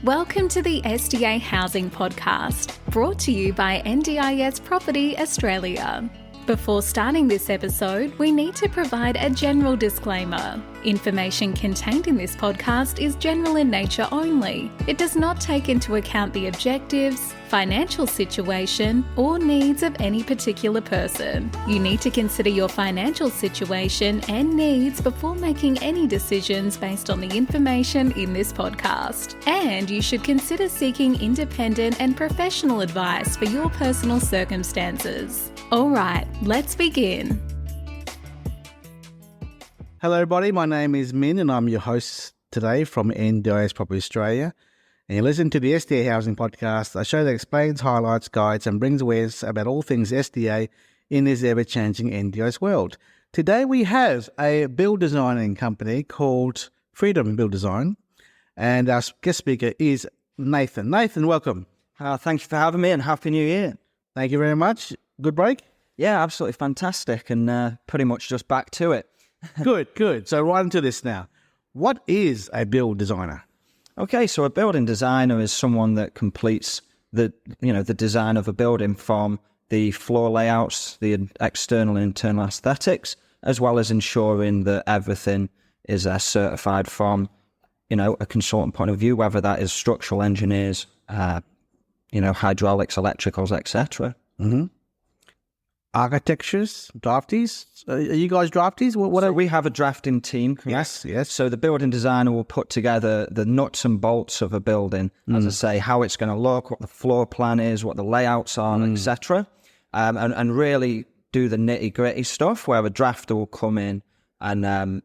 Welcome to the SDA Housing Podcast, brought to you by NDIS Property Australia. Before starting this episode, we need to provide a general disclaimer. Information contained in this podcast is general in nature only. It does not take into account the objectives, financial situation, or needs of any particular person. You need to consider your financial situation and needs before making any decisions based on the information in this podcast. And you should consider seeking independent and professional advice for your personal circumstances. All right, let's begin. Hello everybody, my name is Minh and I'm your host today from NDIS Property Australia. And you listen to the SDA Housing Podcast, a show that explains, highlights, guides and brings awareness about all things SDA in this ever-changing NDIS world. Today we have a build designing company called Freedom Build Design, and our guest speaker is Nathan. Nathan, welcome. Thank you for having me and Happy New Year. Thank you very much. Good break? Yeah, absolutely fantastic and pretty much just back to it. Good. So right into this now. What is a build designer? Okay, so a building designer is someone that completes the design of a building from the floor layouts, the external and internal aesthetics, as well as ensuring that everything is certified from, a consultant point of view, whether that is structural engineers, hydraulics, electricals, etc. Mm-hmm. Architectures, drafties. Are you guys drafties? So we have a drafting team. Yes. So the building designer will put together the nuts and bolts of a building, as I say, how it's going to look, what the floor plan is, what the layouts are, etc. And really do the nitty gritty stuff where a drafter will come in and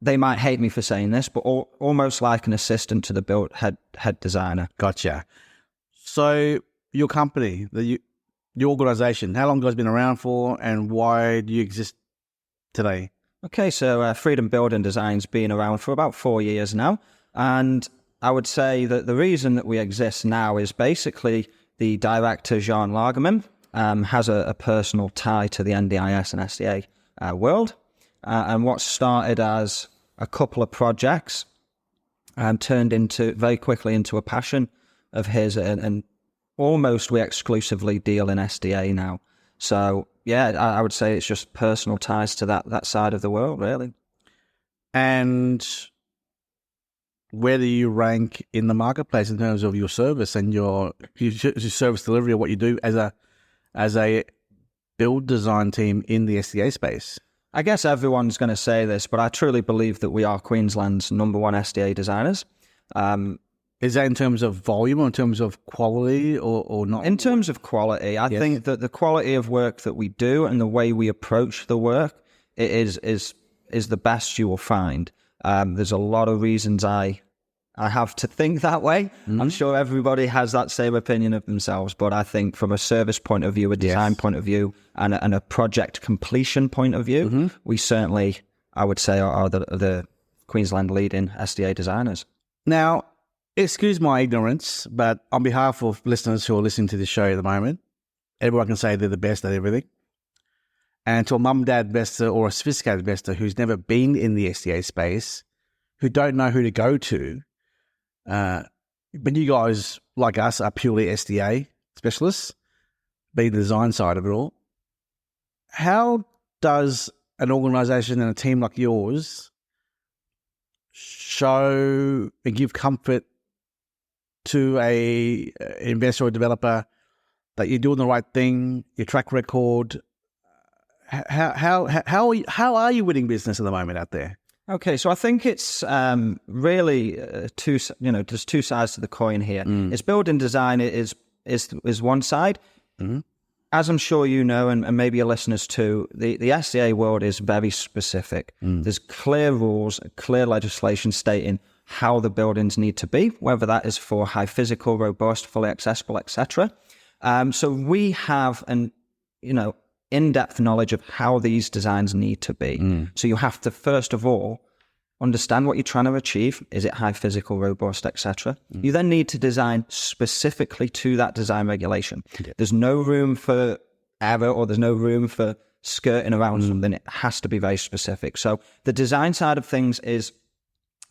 they might hate me for saying this, but almost like an assistant to the head designer. Gotcha. So your company, your organisation, how long have you guys been around for and why do you exist today? Okay, so Freedom Building Design's been around for about 4 years now. And I would say that the reason that we exist now is basically the director, Sjaan Lageman, has a personal tie to the NDIS and SDA world. And what started as a couple of projects turned very quickly into a passion of his and almost we exclusively deal in SDA now. So, yeah, I would say it's just personal ties to that side of the world, really. And where do you rank in the marketplace in terms of your service and your service delivery of what you do as a build design team in the SDA space? I guess everyone's going to say this, but I truly believe that we are Queensland's number one SDA designers. Is that in terms of volume or in terms of quality or not? In terms of quality, I think that the quality of work that we do and the way we approach the work is the best you will find. There's a lot of reasons I have to think that way. I'm sure everybody has that same opinion of themselves, but I think from a service point of view, a design point of view, and a project completion point of view, we certainly, I would say, are the Queensland leading SDA designers. Now, excuse my ignorance, but on behalf of listeners who are listening to this show at the moment, everyone can say they're the best at everything. And to a mum, dad investor or a sophisticated investor who's never been in the SDA space, who don't know who to go to, but you guys, like us, are purely SDA specialists, being the design side of it all. How does an organisation and a team like yours show and give comfort to a investor or developer that you're doing the right thing, your track record? How are you winning business at the moment out there? Okay, so I think it's really there's two sides to the coin here. It's building design is one side. As I'm sure you know, and maybe your listeners too, the SDA world is very specific. There's clear rules, clear legislation stating how the buildings need to be, whether that is for high physical, robust, fully accessible, etc. So we have an in-depth knowledge of how these designs need to be. So you have to first of all understand what you're trying to achieve. Is it high physical, robust, etc.? You then need to design specifically to that design regulation. There's no room for error or there's no room for skirting around something. It has to be very specific. So the design side of things is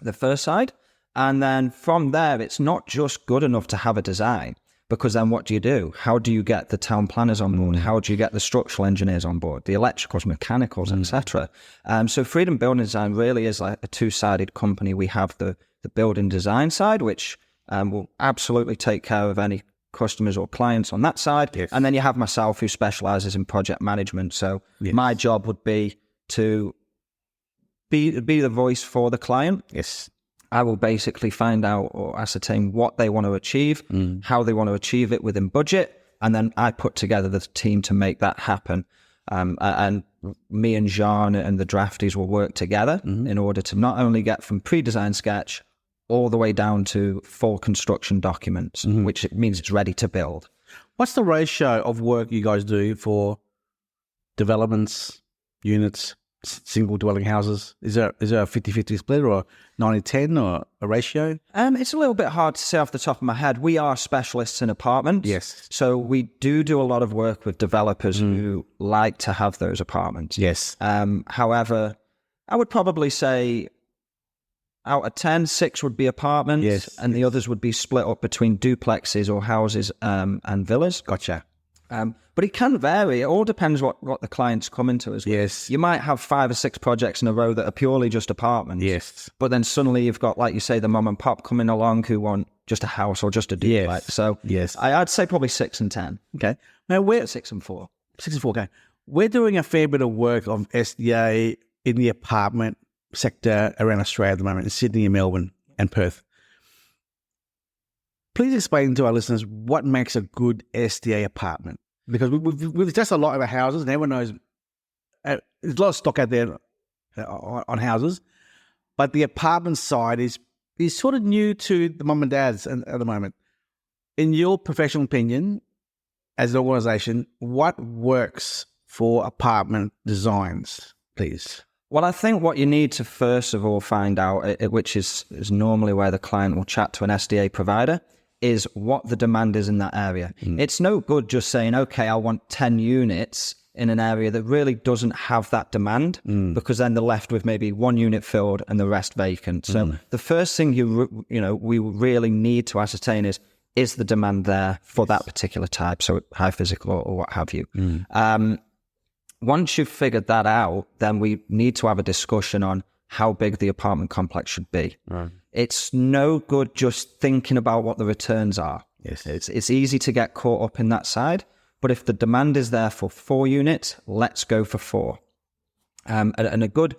the first side. And then from there, it's not just good enough to have a design, because then what do? How do you get the town planners on board? How do you get the structural engineers on board, the electricals, mechanicals, etc.? So Freedom Building Design really is like a two-sided company. We have the building design side, which will absolutely take care of any customers or clients on that side. Yes. And then you have myself, who specializes in project management. So my job would be to be the voice for the client. Yes. I will basically find out or ascertain what they want to achieve, how they want to achieve it within budget, and then I put together the team to make that happen. And me and Sjaan and the drafties will work together in order to not only get from pre-design sketch all the way down to full construction documents, which means it's ready to build. What's the ratio of work you guys do for developments, units, single dwelling houses? Is there a 50-50 split or 90-10 or a ratio? It's a little bit hard to say off the top of my head. We are specialists in apartments. Yes. So we do a lot of work with developers who like to have those apartments. Yes. However, I would probably say out of 10, 6 would be apartments, Yes. and the others would be split up between duplexes or houses and villas. Gotcha. But it can vary. It all depends what the client's coming to us with. Yes. You might have 5 or 6 projects in a row that are purely just apartments. Yes. But then suddenly you've got, like you say, the mum and pop coming along who want just a house or just a duplex. Yes. So Yes. I'd say probably 6 and 10. Okay. Now, we're 6 and 4. 64. Okay. We're doing a fair bit of work of SDA in the apartment sector around Australia at the moment, in Sydney and Melbourne and Perth. Please explain to our listeners what makes a good SDA apartment. Because we've discussed a lot about houses, and everyone knows there's a lot of stock out there on houses, but the apartment side is sort of new to the mum and dads at the moment. In your professional opinion, as an organisation, what works for apartment designs, please? Well, I think what you need to first of all find out, which is normally where the client will chat to an SDA provider, is what the demand is in that area. It's no good just saying, okay, I want 10 units in an area that really doesn't have that demand, because then they're left with maybe 1 unit filled and the rest vacant. So the first thing we really need to ascertain is the demand there for that particular type, so high physical or what have you. Once you've figured that out, then we need to have a discussion on how big the apartment complex should be. Right. It's no good just thinking about what the returns are. Yes. It's easy to get caught up in that side, but if the demand is there for 4 units, let's go for 4. And a good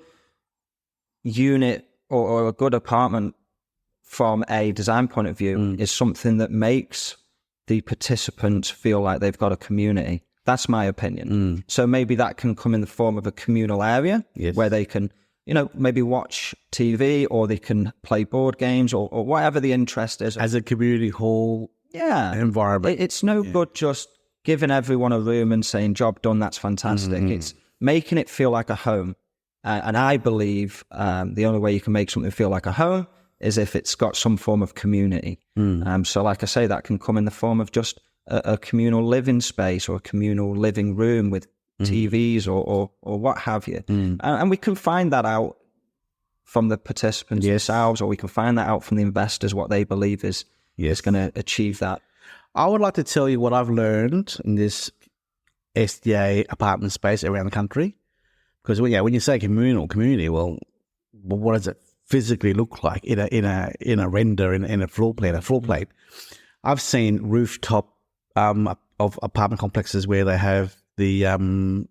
unit or a good apartment from a design point of view is something that makes the participants feel like they've got a community. That's my opinion. So maybe that can come in the form of a communal area where they can, maybe watch TV, or they can play board games, or whatever the interest is. As a community hall environment. It's no good just giving everyone a room and saying, job done, that's fantastic. It's making it feel like a home. And I believe the only way you can make something feel like a home is if it's got some form of community. So like I say, that can come in the form of just a communal living space or a communal living room with TVs or what have you. And we can find that out from the participants themselves, or we can find that out from the investors, what they believe is going to achieve that. I would like to tell you what I've learned in this SDA apartment space around the country. Because when you say community, well, what does it physically look like in a render, in a floor plate? I've seen rooftop of apartment complexes where they have the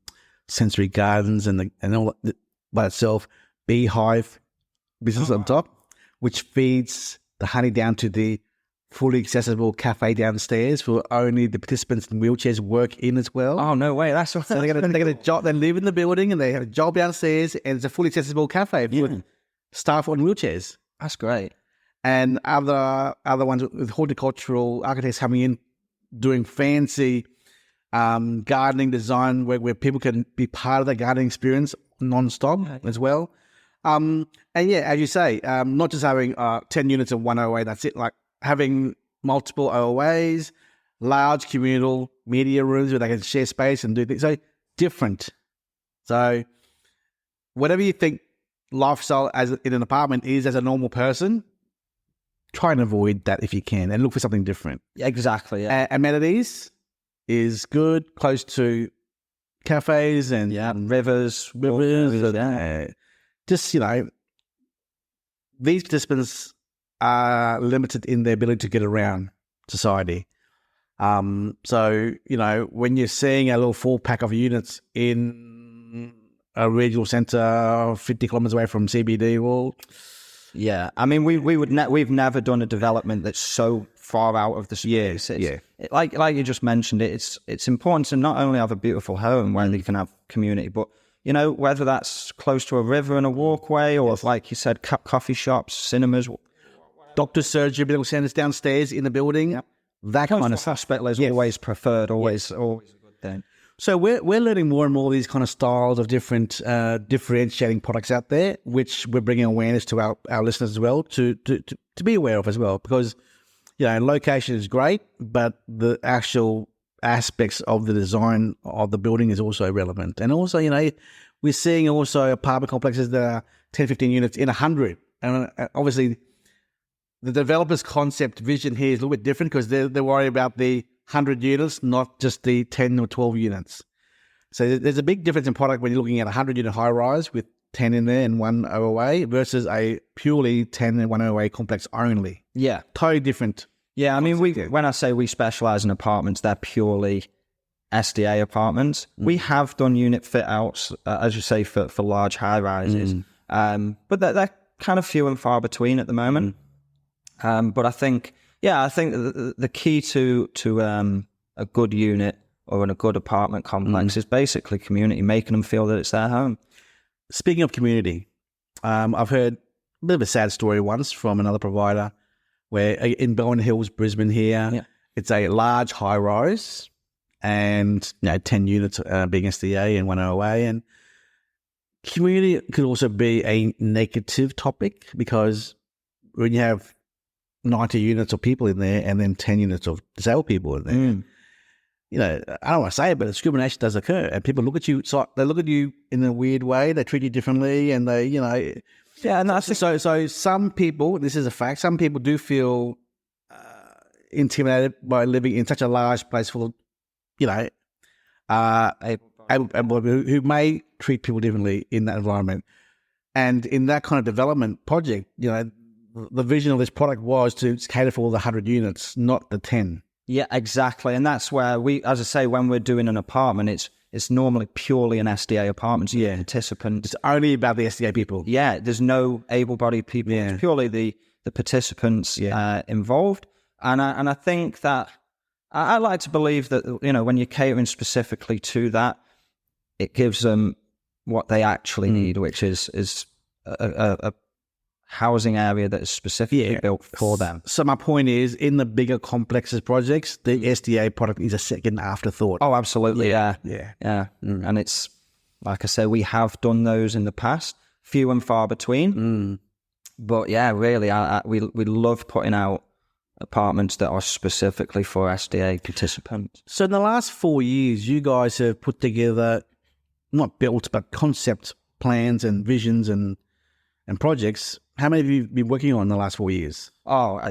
sensory gardens and all that by itself, beehive business on top, which feeds the honey down to the fully accessible cafe downstairs for only the participants in wheelchairs work in as well. Oh, no way. That's what so they're gonna job. They live in the building and they have a job downstairs, and it's a fully accessible cafe for staff on wheelchairs. That's great. And other ones with horticultural architects coming in, doing fancy gardening design where people can be part of the gardening experience non-stop as well. And as you say, not just having 10 units of one OA, that's it. Like having multiple OAs, large communal media rooms where they can share space and do things. So different. So whatever you think lifestyle as in an apartment is as a normal person, try and avoid that if you can, and look for something different. Exactly. Yeah. Amenities is good, close to cafes and Rivers. Just, these participants are limited in their ability to get around society. So, when you're seeing a little 4-pack of units in a regional centre 50 kilometres away from CBD, well... Yeah, I mean, we've never done a development that's so far out of the space. Like you just mentioned, it's important to not only have a beautiful home where you can have community, but whether that's close to a river and a walkway, or like you said, coffee shops, cinemas, doctor's surgery, medical centres downstairs in the building. Yep. That kind of hospital is always preferred, always a good thing. So we're learning more and more of these kind of styles of different differentiating products out there, which we're bringing awareness to our listeners as well to be aware of as well, because location is great, but the actual aspects of the design of the building is also relevant. And also, we're seeing also apartment complexes that are 10, 15 units in 100, and obviously the developer's concept vision here is a little bit different because they're worried about the 100 units, not just the 10 or 12 units. So there's a big difference in product when you're looking at a 100-unit high-rise with 10 in there and 1 OOA versus a purely 10 and 1 OOA complex only. Yeah. Totally different. Yeah, I mean, when I say we specialise in apartments, they're purely SDA apartments. We have done unit fit-outs, as you say, for large high-rises, but they're kind of few and far between at the moment. But I think the key to a good unit or in a good apartment complex is basically community, making them feel that it's their home. Speaking of community, I've heard a bit of a sad story once from another provider where in Bowen Hills, Brisbane here, it's a large high-rise and 10 units being SDA and 1 OA. And community could also be a negative topic because when you have 90 units of people in there and then 10 units of disabled people in there, I don't want to say it, but discrimination does occur, and people look at you. So they look at you in a weird way. They treat you differently, and they, and that's so. Some people, this is a fact. Some people do feel intimidated by living in such a large place full of, who may treat people differently in that environment. And in that kind of development project, the vision of this product was to cater for all the 100 units, not the 10. Yeah, exactly. And that's where as I say, when we're doing an apartment, it's normally purely an SDA apartment. Yeah. Participants. It's only about the SDA people. Yeah, there's no able-bodied people. Yeah. It's purely the participants involved. And I think that I like to believe that, when you're catering specifically to that, it gives them what they actually need, which is a housing area that is specifically built for them. So my point is, in the bigger complexes projects, the SDA product is a second afterthought. Oh, absolutely. Yeah. And it's, like I said, we have done those in the past, few and far between. But yeah, really, we love putting out apartments that are specifically for SDA participants. So in the last 4 years, you guys have put together, not built, but concept plans and visions and projects. How many have you been working on in the last 4 years? Oh,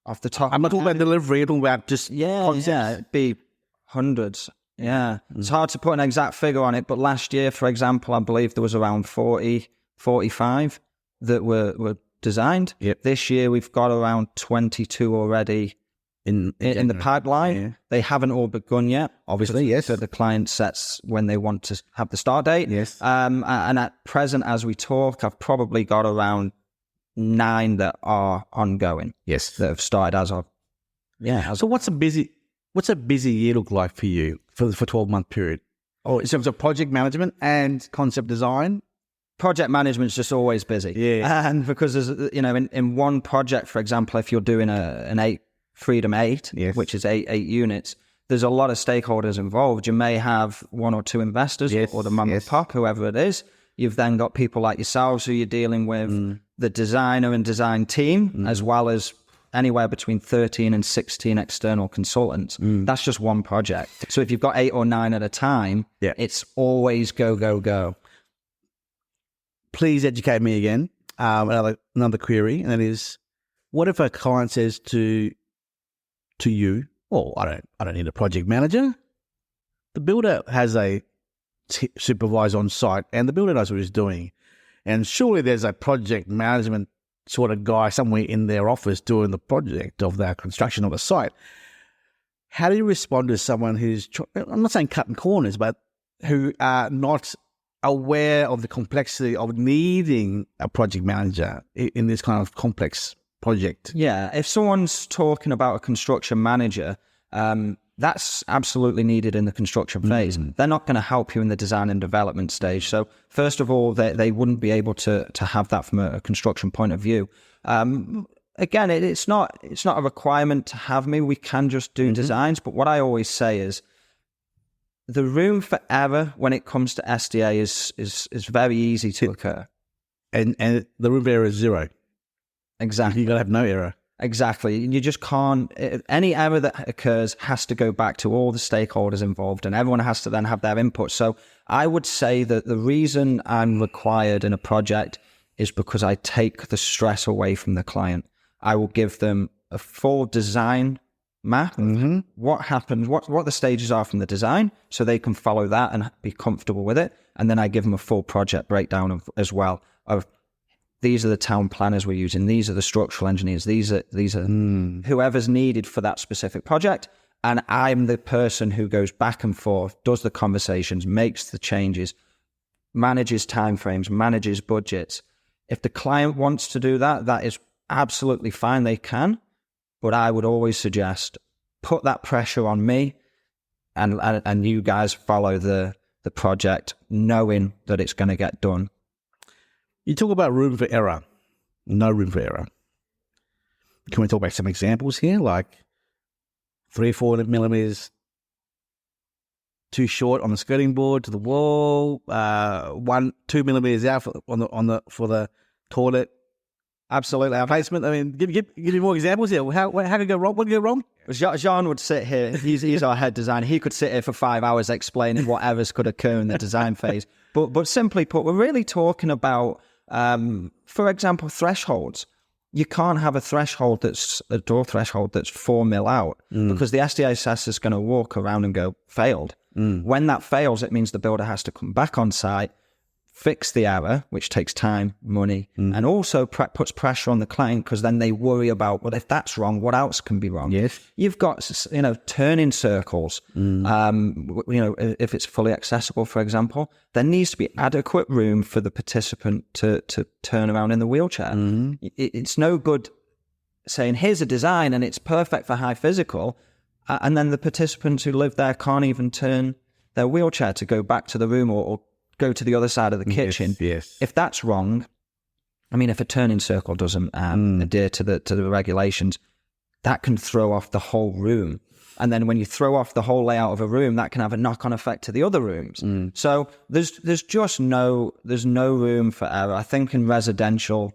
off the top. I'm not talking about delivery, I'm talking about just concepts. Yeah, it'd be hundreds. Yeah. It's hard to put an exact figure on it, but last year, for example, I believe there was around 40, 45 that were designed. Yep. This year, we've got around 22 already in the pipeline. Yeah. They haven't all begun yet. Obviously, yes. So the client sets when they want to have the start date. Yes. And at present, as we talk, I've probably got around 9 that are ongoing. Yes. That have started as of. Yeah. So what's a busy year look like for you for 12-month period? Or in terms of project management and concept design? Project management's just always busy. Yeah. And because there's, in one project, for example, if you're doing an Freedom 8, yes, which is 8 units, there's a lot of stakeholders involved. You may have 1 or 2 investors, yes, or the mum and pop, whoever it is. You've then got people like yourselves who you're dealing with, the designer and design team, as well as anywhere between 13 and 16 external consultants. That's just one project. So if you've got 8 or 9 at a time, it's always go, go, go. Please educate me again. Another query, and that is, What if a client says to you, "Oh, I don't need a project manager. The builder has a supervisor on site, and the builder knows what he's doing. And surely there's a project management sort of guy somewhere in their office doing the project of the construction of the site." How do you respond to someone who's, I'm not saying cutting corners, but who are not aware of the complexity of needing a project manager in this kind of complex project? Yeah, if someone's talking about a construction manager, that's absolutely needed in the construction phase. They're not going to help you in the design and development stage. So first of all, they wouldn't be able to have that from a construction point of view. Again, it's not a requirement to have me. We can just do designs. But what I always say is the room for error when it comes to SDA is very easy to occur. And the room for error is zero. Exactly. You've got to have no error. Exactly. You just can't, any error that occurs has to go back to all the stakeholders involved, and everyone has to then have their input. So I would say that the reason I'm required in a project is because I take the stress away from the client. I will give them a full design map of what happens, what the stages are from the design, so they can follow that and be comfortable with it. And then I give them a full project breakdown as well of, these are the town planners we're using, these are the structural engineers, these are whoever's needed for that specific project. And I'm the person who goes back and forth, does the conversations, makes the changes, manages timeframes, manages budgets. If the client wants to do that, that is absolutely fine, they can. But I would always suggest put that pressure on me, and you guys follow the project knowing that it's going to get done. You talk about room for error, no room for error. Can we talk about some examples here, like 3 or 4 millimeters too short on the skirting board to the wall, 1-2 millimeters out for the toilet? Absolutely. Our placement. I mean, give me more examples here. How could it go wrong? What could go wrong? Sjaan would sit here. He's our head designer. He could sit here for 5 hours explaining what errors could occur in the design phase. But simply put, we're really talking about, for example, thresholds. You can't have a door threshold that's 4 mil out because the SDA assessor is going to walk around and go, failed. When that fails, it means the builder has to come back on site, fix the error, which takes time, money, and also puts pressure on the client, because then they worry about, well, if that's wrong, what else can be wrong? Yes. You've got, turning circles. If it's fully accessible, for example, there needs to be adequate room for the participant to turn around in the wheelchair. It's no good saying, here's a design and it's perfect for high physical, and then the participants who live there can't even turn their wheelchair to go back to the room or go to the other side of the kitchen. Yes. If that's wrong, I mean, if a turning circle doesn't adhere to the regulations, that can throw off the whole room. And then when you throw off the whole layout of a room, that can have a knock-on effect to the other rooms. So there's just no room for error. I think in residential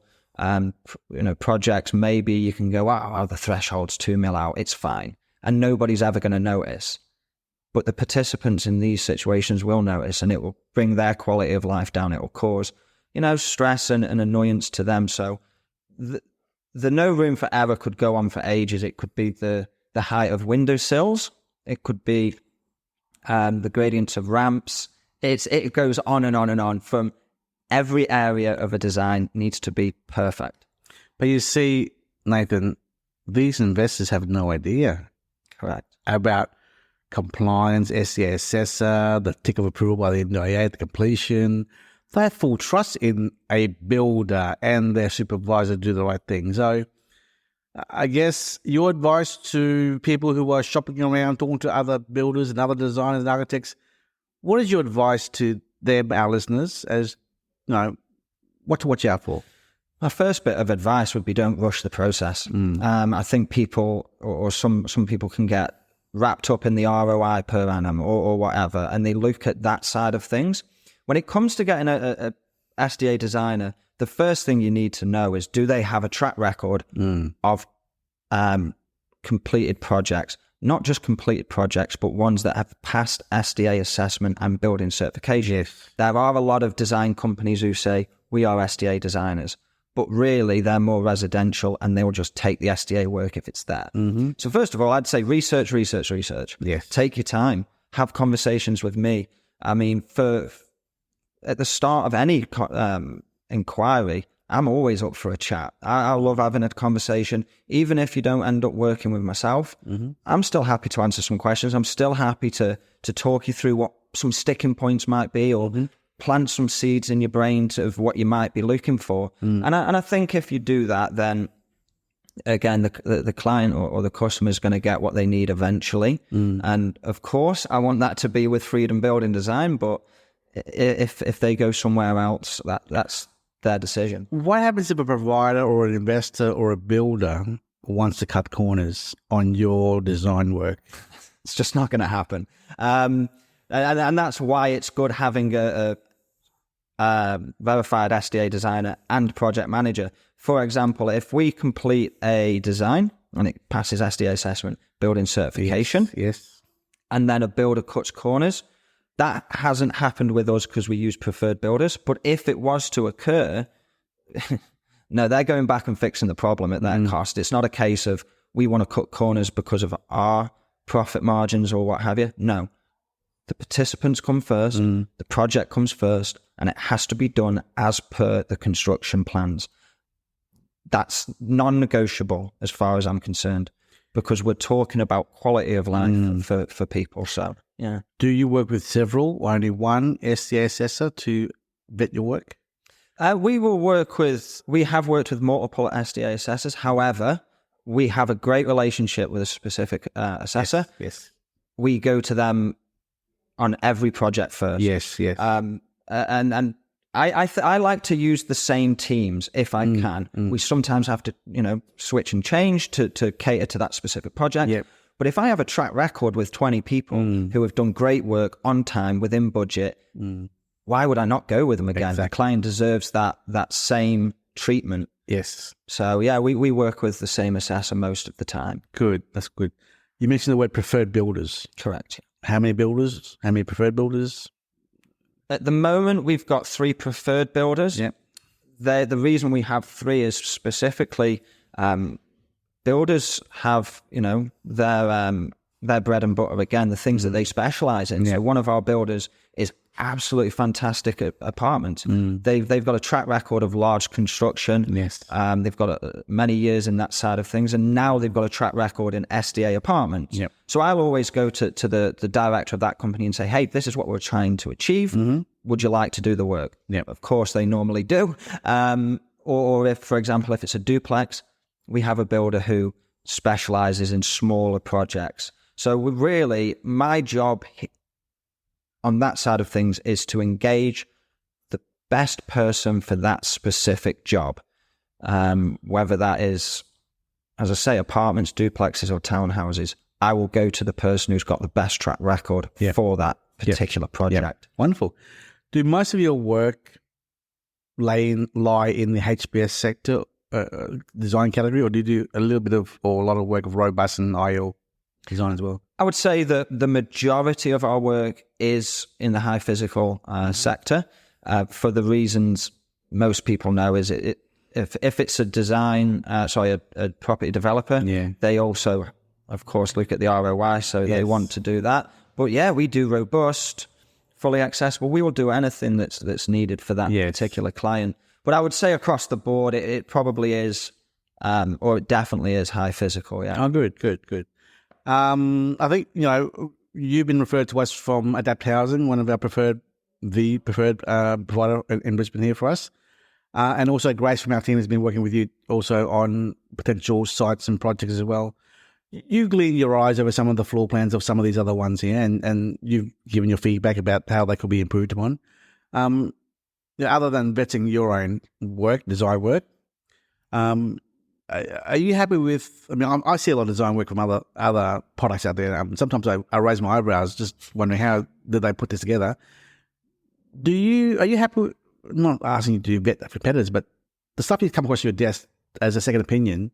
projects, maybe you can go, oh, the threshold's 2 mil out, it's fine, and nobody's ever going to notice. But the participants in these situations will notice, and it will bring their quality of life down. It will cause, stress and annoyance to them. So the no room for error could go on for ages. It could be the height of windowsills. It could be the gradients of ramps. It goes on and on and on. From every area of a design needs to be perfect. But you see, Nathan, these investors have no idea. Correct. About compliance, SCA assessor, the tick of approval by the NDIA, the completion. They have full trust in a builder and their supervisor to do the right thing. So I guess your advice to people who are shopping around, talking to other builders and other designers and architects, what is your advice to them, our listeners, as what to watch out for? My first bit of advice would be, don't rush the process. I think people or some people can get wrapped up in the ROI per annum or whatever, and they look at that side of things. When it comes to getting a SDA designer, the first thing you need to know is, do they have a track record of completed projects? Not just completed projects, but ones that have passed SDA assessment and building certification. Yes. There are a lot of design companies who say, we are SDA designers, but really they're more residential and they'll just take the SDA work if it's there. Mm-hmm. So first of all, I'd say research. Yes. Take your time. Have conversations with me. I mean, at the start of any inquiry, I'm always up for a chat. I love having a conversation. Even if you don't end up working with myself, I'm still happy to answer some questions. I'm still happy to talk you through what some sticking points might be, or plant some seeds in your brain of what you might be looking for. And I think if you do that, then again, the client or the customer is going to get what they need eventually. And of course, I want that to be with Freedom Building Design, but if they go somewhere else, that's their decision. What happens if a provider or an investor or a builder wants to cut corners on your design work? It's just not going to happen. And that's why it's good having a verified SDA designer and project manager. For example, if we complete a design and it passes SDA assessment, building certification, yes, and then a builder cuts corners, that hasn't happened with us because we use preferred builders. But if it was to occur, no, they're going back and fixing the problem at their cost. It's not a case of we want to cut corners because of our profit margins or what have you. No, the participants come first, the project comes first, and it has to be done as per the construction plans. That's non-negotiable as far as I'm concerned, because we're talking about quality of life for people. So, yeah. Do you work with several or only one SDA assessor to vet your work? We have worked with multiple SDA assessors. However, we have a great relationship with a specific assessor. Yes. We go to them on every project first. Yes. And I like to use the same teams if I can. We sometimes have to, switch and change to cater to that specific project. Yep. But if I have a track record with 20 people who have done great work on time, within budget, why would I not go with them again? Exactly. The client deserves that same treatment. Yes. So, yeah, we work with the same assessor most of the time. Good. That's good. You mentioned the word preferred builders. Correct. How many builders? How many preferred builders? At the moment, we've got 3 preferred builders. Yep. The reason we have 3 is specifically builders have, their bread and butter, again, the things that they specialize in. So one of our builders is absolutely fantastic at apartments. They've got a track record of large construction. Yes. They've got many years in that side of things, and now they've got a track record in SDA apartments. Yep. So I'll always go to the director of that company and say, hey, this is what we're trying to achieve. Would you like to do the work? Yep. Of course, they normally do. Or if, for example, if it's a duplex, we have a builder who specializes in smaller projects. So my job on that side of things is to engage the best person for that specific job. Whether that is, as I say, apartments, duplexes, or townhouses, I will go to the person who's got the best track record for that particular project. Wonderful. Do most of your work lie in the HBS sector design category, or do you do a little bit of, or a lot of work of robust and IL design as well? I would say that the majority of our work is in the high physical sector, for the reasons most people know. Is if it's a a property developer, they also, of course, look at the ROI, so they want to do that. But yeah, we do robust, fully accessible. We will do anything that's needed for that particular client. But I would say across the board, it probably is, or it definitely is high physical. Yeah. Oh, good. I think, you've been referred to us from Adapt Housing, one of our preferred provider in Brisbane here for us. And also Grace from our team has been working with you also on potential sites and projects as well. You glean your eyes over some of the floor plans of some of these other ones here, and you've given your feedback about how they could be improved upon. Other than vetting your own work, design work, are you happy with? I mean, I see a lot of design work from other products out there. Sometimes I raise my eyebrows, just wondering how did they put this together. Are you happy? I'm not asking you to vet competitors, but the stuff you come across your desk as a second opinion,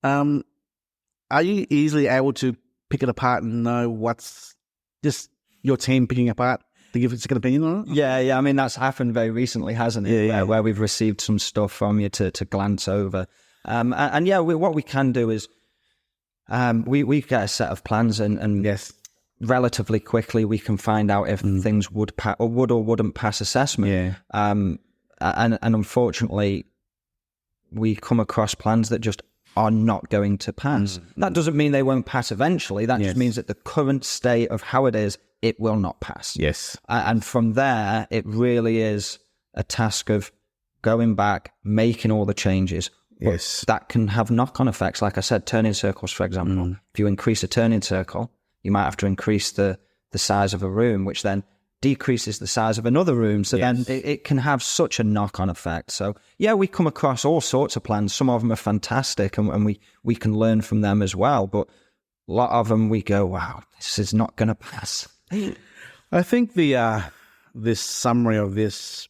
are you easily able to pick it apart and know what's just your team picking apart to give a second opinion on it? Yeah. I mean, that's happened very recently, hasn't it? Yeah. Where we've received some stuff from you to glance over. What we can do is we get a set of plans and Yes. relatively quickly we can find out if things would or wouldn't pass assessment. Yeah. And unfortunately, we come across plans that just are not going to pass. That doesn't mean they won't pass eventually. That just means that the current state of how it is, it will not pass. Yes. And from there, it really is a task of going back, making all the changes. Yes. That can have knock-on effects. Like I said, turning circles, for example. If you increase a turning circle, you might have to increase the size of a room, which then decreases the size of another room. So then it can have such a knock-on effect. So yeah, we come across all sorts of plans. Some of them are fantastic and we can learn from them as well. But a lot of them we go, wow, this is not going to pass. I think this summary of this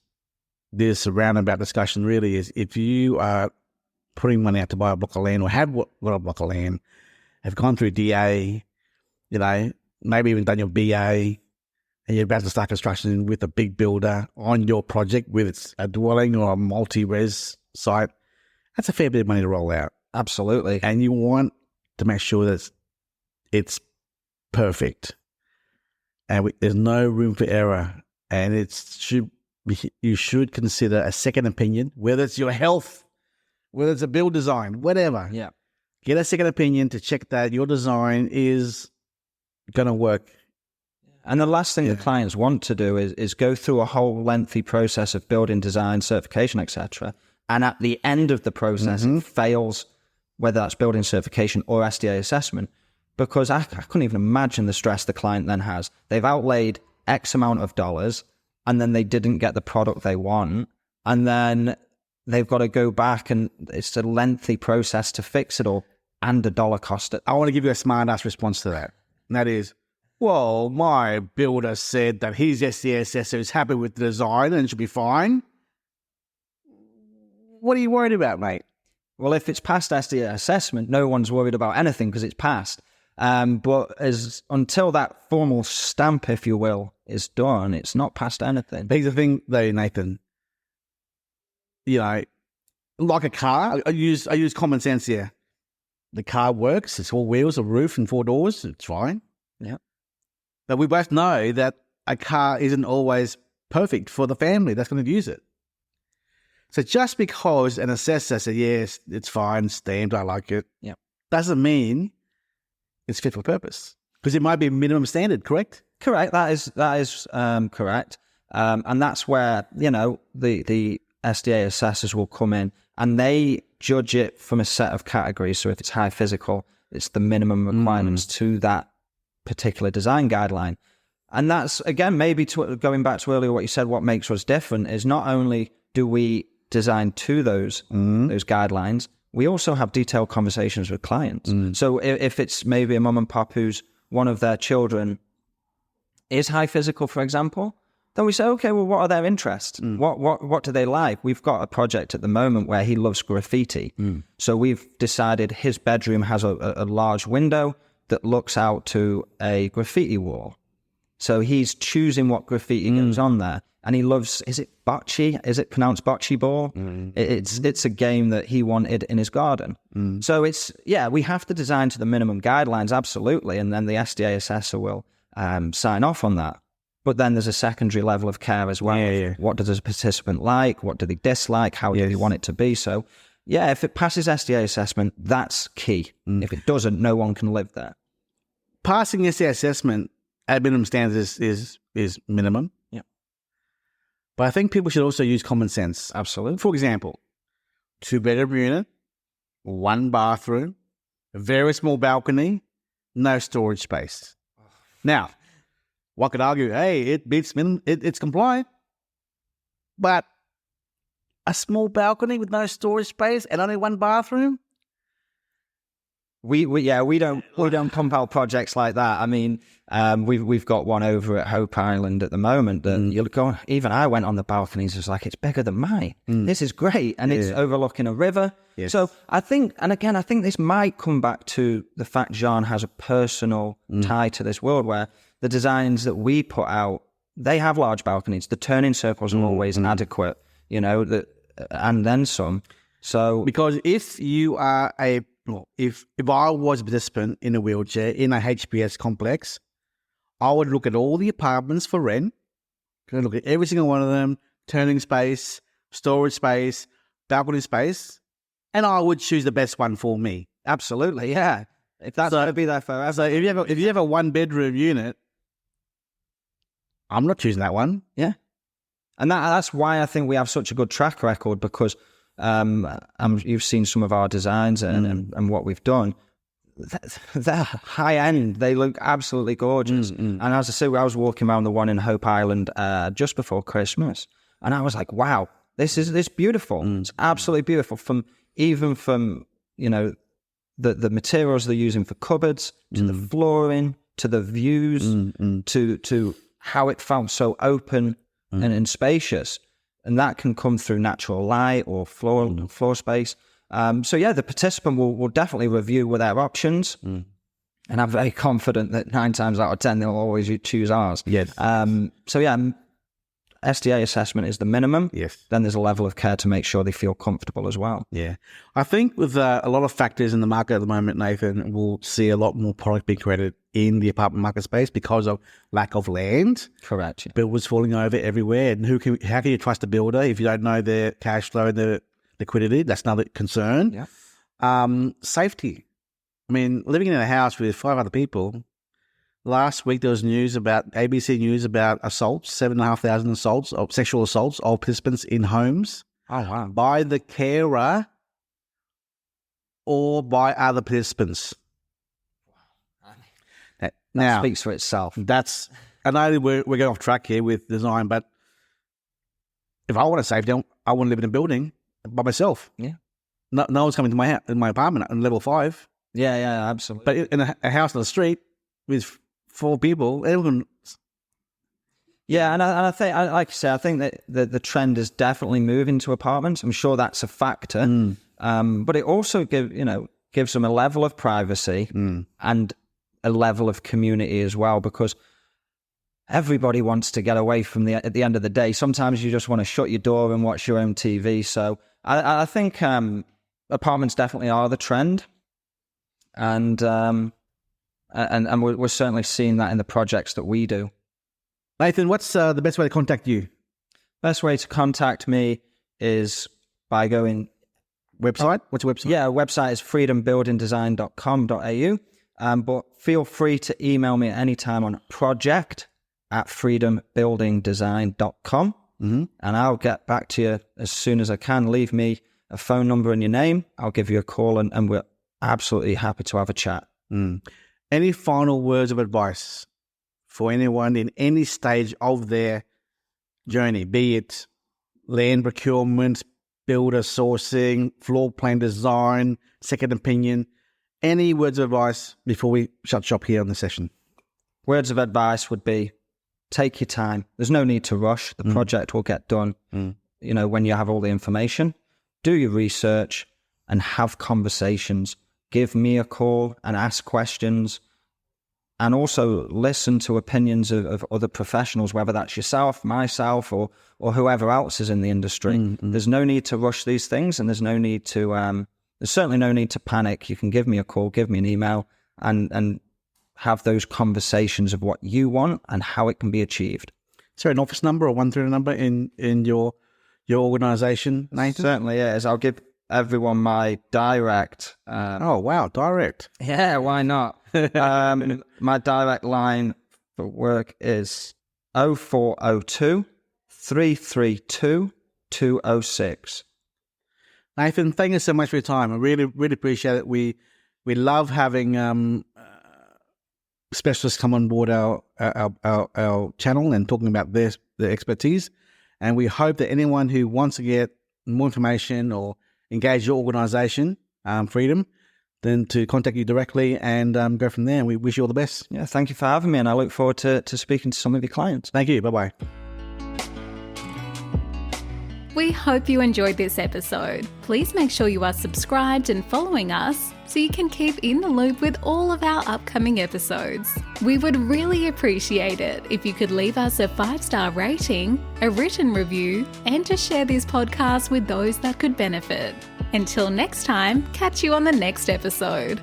roundabout discussion really is, if you are putting money out to buy a block of land or have got a block of land, have gone through DA, maybe even done your BA, and you're about to start construction with a big builder on your project, whether it's a dwelling or a multi-res site, that's a fair bit of money to roll out. Absolutely. And you want to make sure that it's perfect. And there's no room for error. And you should consider a second opinion, whether it's your health, whether it's a build design, whatever. Yeah. Get a second opinion to check that your design is going to work. And the last thing the clients want to do is go through a whole lengthy process of building design, certification, etc. And at the end of the process, it fails, whether that's building certification or SDA assessment, because I couldn't even imagine the stress the client then has. They've outlaid X amount of dollars, and then they didn't get the product they want, and then they've got to go back, and it's a lengthy process to fix it all, and a dollar cost. I want to give you a smart-ass response to that. And that is, well, my builder said that his SDA assessor is happy with the design and should be fine. What are you worried about, mate? Well, if it's past SDA assessment, no one's worried about anything because it's passed. But until that formal stamp, if you will, is done, it's not past anything. But here's the thing, though, Nathan. Like a car, I use common sense here. The car works. It's all wheels, a roof, and 4 doors. It's fine. Yeah. But we both know that a car isn't always perfect for the family that's going to use it. So just because an assessor says, yes, it's fine, stamped, I like it, doesn't mean it's fit for purpose. Because it might be a minimum standard, correct? Correct. That is correct. And that's where, the SDA assessors will come in and they judge it from a set of categories. So if it's high physical, it's the minimum requirements to that particular design guideline. And that's, again, maybe going back to earlier what you said, what makes us different is not only do we design to those guidelines, we also have detailed conversations with clients. So if it's maybe a mum and pop who's one of their children is high physical, for example, then we say, okay, well, what are their interests? What do they like? We've got a project at the moment where he loves graffiti. So we've decided his bedroom has a large window that looks out to a graffiti wall. So he's choosing what graffiti goes on there. And he loves, is it bocce? Is it pronounced bocce ball? It's a game that he wanted in his garden. So we have to design to the minimum guidelines, absolutely. And then the SDA assessor will sign off on that. But then there's a secondary level of care as well. Yeah. What does a participant like? What do they dislike? How do they want it to be? So yeah, if it passes SDA assessment, that's key. If it doesn't, no one can live there. Passing SDA assessment at minimum standards is minimum. Yeah. But I think people should also use common sense. Absolutely. For example, 2-bedroom unit, 1 bathroom, a very small balcony, no storage space. Now, one could argue, hey, it beats minimum, it's compliant. But a small balcony with no storage space and only 1 bathroom? We don't pump out projects like that. I mean, we've got one over at Hope Island at the moment, and you'll go. Even I went on the balconies. It's like, it's bigger than mine. This is great, and it's overlooking a river. Yes. So I think this might come back to the fact Sjaan has a personal tie to this world, where the designs that we put out they have large balconies. The turning circles are always inadequate, and then some. So because if you are if I was a participant in a wheelchair in a HPS complex, I would look at all the apartments for rent. Going to look at every single one of them, turning space, storage space, balcony space, and I would choose the best one for me. absolutely, yeah. If that's going to be there forever. So if you have a 1-bedroom unit, I'm not choosing that one. Yeah. And that's why I think we have such a good track record, because you've seen some of our designs and what we've done. They're high end. They look absolutely gorgeous. And as I say, I was walking around the one in Hope Island just before Christmas, and I was like, wow, this is beautiful. It's absolutely beautiful. From the materials they're using for cupboards, to the flooring, to the views, to how it felt so open and spacious. And that can come through natural light or floor space. So yeah, the participant will definitely review with their options. And I'm very confident that 9 times out of 10, they'll always choose ours. Yes. So yeah, SDA assessment is the minimum. Yes. Then there's a level of care to make sure they feel comfortable as well. Yeah. I think with a lot of factors in the market at the moment, Nathan, we'll see a lot more product being created in the apartment market space because of lack of land. Correct. Yeah. Builders falling over everywhere. And how can you trust a builder if you don't know their cash flow and their liquidity? That's another concern. Yeah. Safety. I mean, living in a house with 5 other people. Last week there was ABC News about assaults, 7,500 assaults, of sexual assaults of participants in homes. Oh wow. By the carer or by other participants. That speaks for itself. I know we're going off track here with design, but if I want to save them, I want to live in a building by myself. Yeah. No one's coming to my house, in my apartment on level 5. Yeah, absolutely. But in a house on the street with 4 people, everyone. Yeah, and I think, like you say, I think that the trend is definitely moving to apartments. I'm sure that's a factor, but it also gives them a level of privacy and a level of community as well, because everybody wants to get away from at the end of the day. Sometimes you just want to shut your door and watch your own TV. So I think apartments definitely are the trend, and we're certainly seeing that in the projects that we do. Nathan, what's the best way to contact you? Best way to contact me is by going... Website? What's your website? Yeah, website is freedombuildingdesign.com.au. But feel free to email me at any time on project@freedombuildingdesign.com. And I'll get back to you as soon as I can. Leave me a phone number and your name. I'll give you a call, and we're absolutely happy to have a chat. Any final words of advice for anyone in any stage of their journey, be it land procurement, builder sourcing, floor plan design, second opinion? Any words of advice before we shut shop here on the session? Words of advice would be, take your time. There's no need to rush. The project will get done, when you have all the information. Do your research and have conversations. Give me a call and ask questions. And also listen to opinions of other professionals, whether that's yourself, myself, or whoever else is in the industry. There's no need to rush these things, and there's certainly no need to panic. You can give me a call, give me an email, and have those conversations of what you want and how it can be achieved. Is there an office number or 1-3 number in your organisation, Nathan? Certainly is. I'll give everyone my direct. Oh, wow, direct. Yeah, why not? My direct line for work is 0402 332 206. Nathan, thank you so much for your time. I really, really appreciate it. We love having specialists come on board our channel and talking about their expertise. And we hope that anyone who wants to get more information or engage your organisation, Freedom, then to contact you directly and go from there. And we wish you all the best. Yeah, thank you for having me, and I look forward to speaking to some of your clients. Thank you. Bye-bye. We hope you enjoyed this episode. Please make sure you are subscribed and following us so you can keep in the loop with all of our upcoming episodes. We would really appreciate it if you could leave us a 5-star rating, a written review, and to share this podcast with those that could benefit. Until next time, catch you on the next episode.